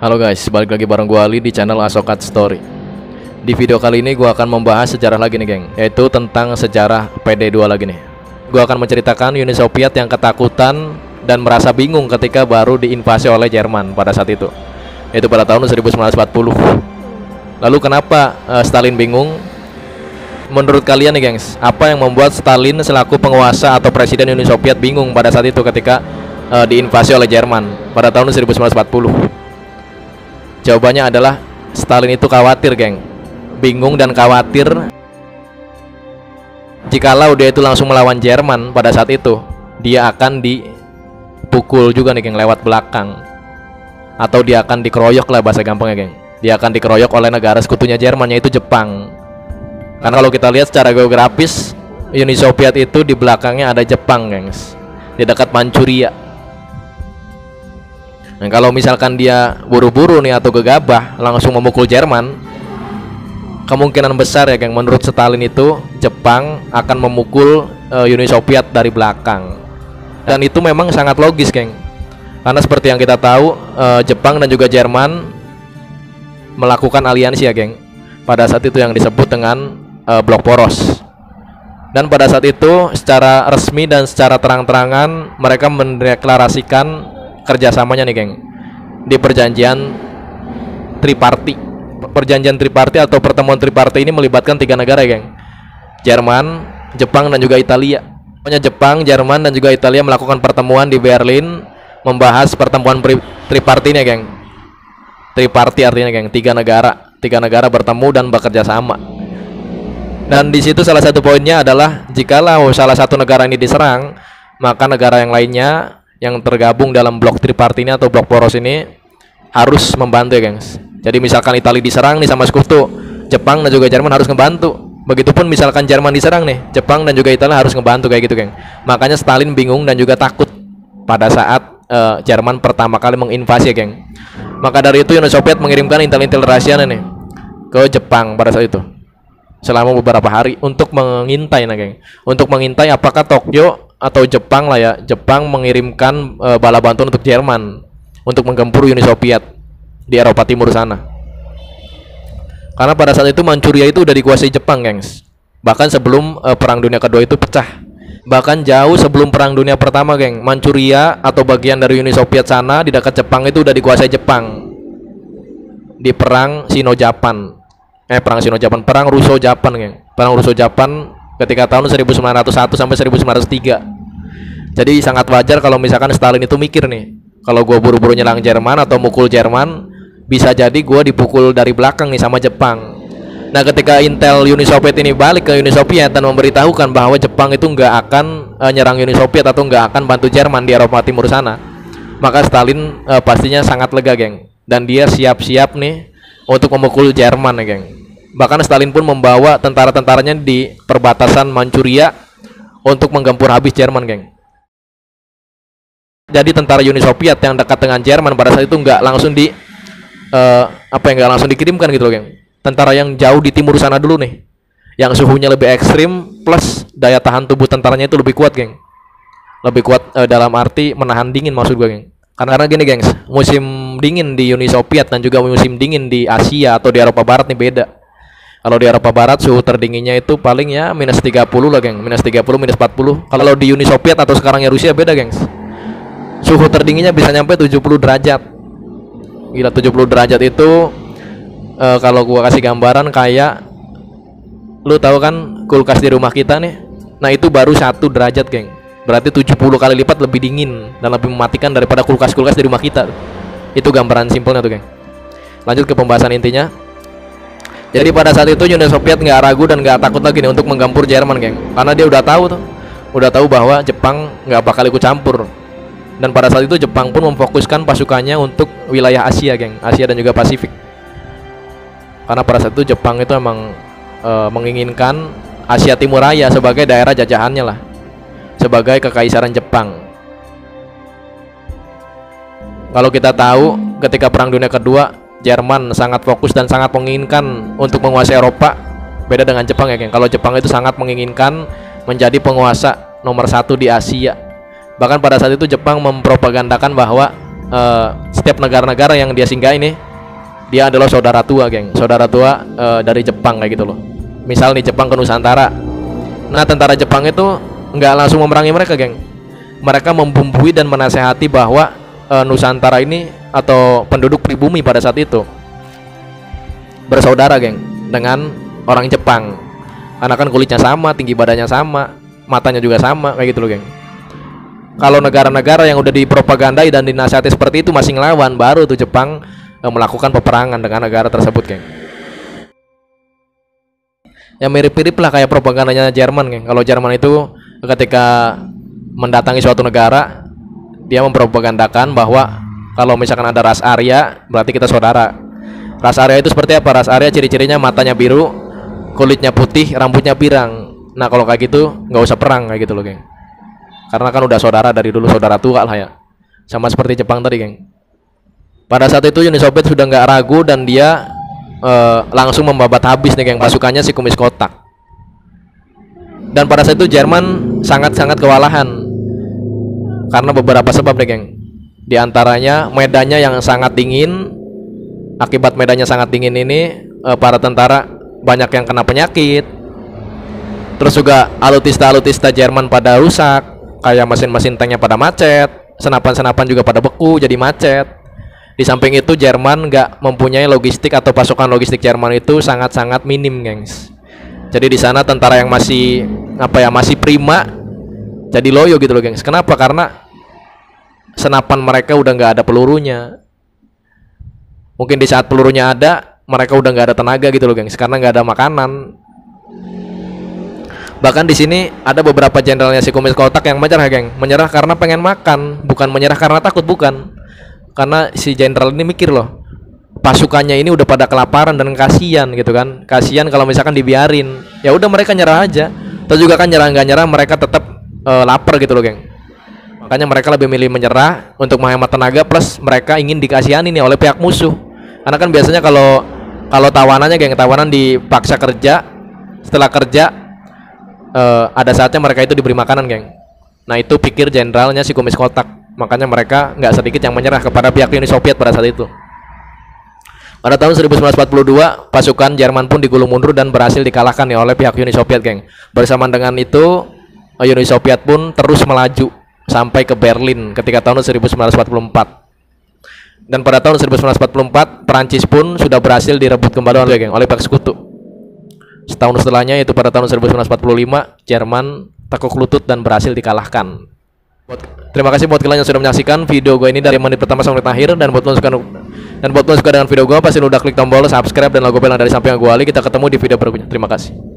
Halo guys, balik lagi bareng gua Ali di channel Asokat Story. Di video kali ini gua akan membahas sejarah lagi nih geng, yaitu tentang sejarah PD2 lagi nih. Gua akan menceritakan Uni Soviet yang ketakutan dan merasa bingung ketika baru diinvasi oleh Jerman pada saat itu, yaitu pada tahun 1940. Lalu kenapa Stalin bingung? Menurut kalian nih gengs, apa yang membuat Stalin selaku penguasa atau presiden Uni Soviet bingung pada saat itu ketika diinvasi oleh Jerman pada tahun 1940? Jawabannya adalah Stalin itu khawatir geng, bingung dan khawatir jikalau dia itu langsung melawan Jerman pada saat itu, dia akan dipukul juga nih geng lewat belakang, atau dia akan dikeroyok lah bahasa gampangnya geng. Dia akan dikeroyok oleh negara sekutunya Jerman, yaitu Jepang. Karena kalau kita lihat secara geografis, Uni Soviet itu di belakangnya ada Jepang gengs, di dekat Manchuria. Nah, kalau misalkan dia buru-buru nih atau gegabah langsung memukul Jerman, kemungkinan besar ya geng, menurut Stalin itu Jepang akan memukul Uni Soviet dari belakang. Dan itu memang sangat logis geng, karena seperti yang kita tahu, Jepang dan juga Jerman melakukan aliansi ya geng, pada saat itu yang disebut dengan blok poros. Dan pada saat itu secara resmi dan secara terang-terangan mereka mendeklarasikan kerjasamanya nih geng di perjanjian triparti. Perjanjian triparti atau pertemuan triparti ini melibatkan 3 negara ya geng, Jerman, Jepang dan juga Italia. Pokoknya Jepang, Jerman dan juga Italia melakukan pertemuan di Berlin membahas pertemuan triparti ini ya geng. Triparti artinya geng, 3 negara bertemu dan bekerja sama. Dan di situ salah satu poinnya adalah jikalau salah satu negara ini diserang, maka negara yang lainnya yang tergabung dalam blok triparti ini atau blok poros ini harus membantu ya gengs. Jadi misalkan Italia diserang nih sama sekutu, Jepang dan juga Jerman harus ngebantu. Begitupun misalkan Jerman diserang nih, Jepang dan juga Italia harus ngebantu kayak gitu geng. Makanya Stalin bingung dan juga takut pada saat Jerman pertama kali menginvasi ya geng. Maka dari itu Uni Soviet mengirimkan intel-intel rahasianya nih ke Jepang pada saat itu selama beberapa hari untuk mengintai nah geng, untuk mengintai apakah Tokyo atau Jepang lah ya, Jepang mengirimkan bala bantuan untuk Jerman untuk menggempur Uni Soviet di Eropa Timur sana. Karena pada saat itu Manchuria itu udah dikuasai Jepang gengs, bahkan sebelum Perang Dunia Kedua itu pecah. Bahkan jauh sebelum Perang Dunia Pertama geng, Manchuria atau bagian dari Uni Soviet sana di dekat Jepang itu udah dikuasai Jepang di Perang Sino-Japan. Perang Russo-Japan geng. Perang Russo-Japan ketika tahun 1901 sampai 1903. Jadi sangat wajar kalau misalkan Stalin itu mikir nih, kalau gue buru-buru nyerang Jerman atau mukul Jerman, bisa jadi gue dipukul dari belakang nih sama Jepang. Nah ketika intel Uni Soviet ini balik ke Uni Soviet dan memberitahukan bahwa Jepang itu nggak akan nyerang Uni Soviet atau nggak akan bantu Jerman di Eropa Timur sana, maka Stalin pastinya sangat lega geng, dan dia siap-siap nih untuk memukul Jerman ya geng. Bahkan Stalin pun membawa tentara-tentaranya di perbatasan Manchuria untuk menggempur habis Jerman geng. Jadi tentara Uni Soviet yang dekat dengan Jerman pada saat itu nggak langsung nggak langsung dikirimkan gitu loh geng. Tentara yang jauh di timur sana dulu nih, yang suhunya lebih ekstrim plus daya tahan tubuh tentaranya itu lebih kuat geng. Lebih kuat dalam arti menahan dingin maksud gue geng. Karena gini gengs, musim dingin di Uni Soviet dan juga musim dingin di Asia atau di Eropa Barat nih beda. Kalau di Eropa Barat suhu terdinginnya itu paling ya minus 30 lah geng, minus 30, minus 40. Kalau di Uni Soviet atau sekarangnya Rusia beda gengs, suhu terdinginnya bisa nyampe 70 derajat. Gila, 70 derajat itu kalau gua kasih gambaran kayak lu tahu kan kulkas di rumah kita nih, nah itu baru 1 derajat geng, berarti 70 kali lipat lebih dingin dan lebih mematikan daripada kulkas-kulkas di rumah kita. Itu gambaran simpelnya tuh geng. Lanjut ke pembahasan intinya. Jadi pada saat itu Uni Soviet nggak ragu dan nggak takut lagi nih untuk menggempur Jerman geng, karena dia udah tahu bahwa Jepang nggak bakal ikut campur. Dan pada saat itu Jepang pun memfokuskan pasukannya untuk wilayah Asia geng, Asia dan juga Pasifik. Karena pada saat itu Jepang itu emang menginginkan Asia Timur Raya sebagai daerah jajahannya lah, sebagai kekaisaran Jepang. Kalau kita tahu ketika Perang Dunia Kedua, Jerman sangat fokus dan sangat menginginkan untuk menguasai Eropa. Beda dengan Jepang ya geng. Kalau Jepang itu sangat menginginkan menjadi penguasa nomor 1 di Asia. Bahkan pada saat itu Jepang mempropagandakan bahwa setiap negara-negara yang dia singgah ini, dia adalah saudara tua, geng. Saudara tua dari Jepang kayak gitu loh. Misal nih Jepang ke Nusantara. Nah, tentara Jepang itu nggak langsung memerangi mereka, geng. Mereka membumbui dan menasehati bahwa Nusantara ini atau penduduk pribumi pada saat itu bersaudara, geng, dengan orang Jepang. Karena kan kulitnya sama, tinggi badannya sama, matanya juga sama kayak gitu loh, geng. Kalau negara-negara yang udah dipropagandai dan dinasihati seperti itu masih ngelawan, baru tuh Jepang melakukan peperangan dengan negara tersebut, geng. Ya mirip-mirip lah kayak propagandanya Jerman, geng. Kalau Jerman itu ketika mendatangi suatu negara, dia mempropagandakan bahwa kalau misalkan ada ras Arya, berarti kita saudara. Ras Arya itu seperti apa? Ras Arya ciri-cirinya matanya biru, kulitnya putih, rambutnya pirang. Nah, kalau kayak gitu nggak usah perang kayak gitu loh, geng. Karena kan udah saudara dari dulu, saudara tua lah ya. Sama seperti Jepang tadi, geng. Pada saat itu Uni Soviet sudah nggak ragu dan dia langsung membabat habis nih, geng, pasukannya si kumis kotak. Dan pada saat itu Jerman sangat-sangat kewalahan karena beberapa sebab nih, geng. Di antaranya medannya yang sangat dingin. Akibat medannya sangat dingin ini, para tentara banyak yang kena penyakit. Terus juga alutista Jerman pada rusak. Kayak mesin-mesin tanknya pada macet, senapan-senapan juga pada beku jadi macet. Di samping itu Jerman nggak mempunyai logistik atau pasukan logistik Jerman itu sangat-sangat minim, gengs. Jadi di sana tentara yang masih masih prima jadi loyo gitu loh, gengs. Kenapa? Karena senapan mereka udah nggak ada pelurunya. Mungkin di saat pelurunya ada, mereka udah nggak ada tenaga gitu loh, gengs, karena nggak ada makanan. Bahkan di sini ada beberapa jenderalnya si kumis kotak yang menyerah, geng. Menyerah karena pengen makan, bukan menyerah karena takut, bukan. Karena si jenderal ini mikir loh, pasukannya ini udah pada kelaparan dan kasihan gitu kan. Kasihan kalau misalkan dibiarin. Ya udah mereka nyerah aja. Terus juga kan nyerah nggak nyerah mereka tetap lapar gitu loh, geng. Makanya mereka lebih milih menyerah untuk menghemat tenaga plus mereka ingin dikasihani nih oleh pihak musuh. Karena kan biasanya kalau tawanannya, geng, tawanan dipaksa kerja, setelah kerja ada saatnya mereka itu diberi makanan, geng. Nah, itu pikir jenderalnya si kumis kotak. Makanya mereka nggak sedikit yang menyerah kepada pihak Uni Soviet pada saat itu. Pada tahun 1942 pasukan Jerman pun digulung mundur dan berhasil dikalahkan ya oleh pihak Uni Soviet, geng. Bersamaan dengan itu Uni Soviet pun terus melaju sampai ke Berlin ketika tahun 1944. Dan pada tahun 1944 Perancis pun sudah berhasil direbut kembali oleh pihak sekutu. Setahun setelahnya, yaitu pada tahun 1945, Jerman tekuk lutut dan berhasil dikalahkan. Terima kasih buat kalian yang sudah menyaksikan video gue ini dari menit pertama sampai menit akhir. Dan buat kalian suka dengan video gue, pasti lu udah klik tombol subscribe dan logo bel dari samping gue. Kita ketemu di video berikutnya. Terima kasih.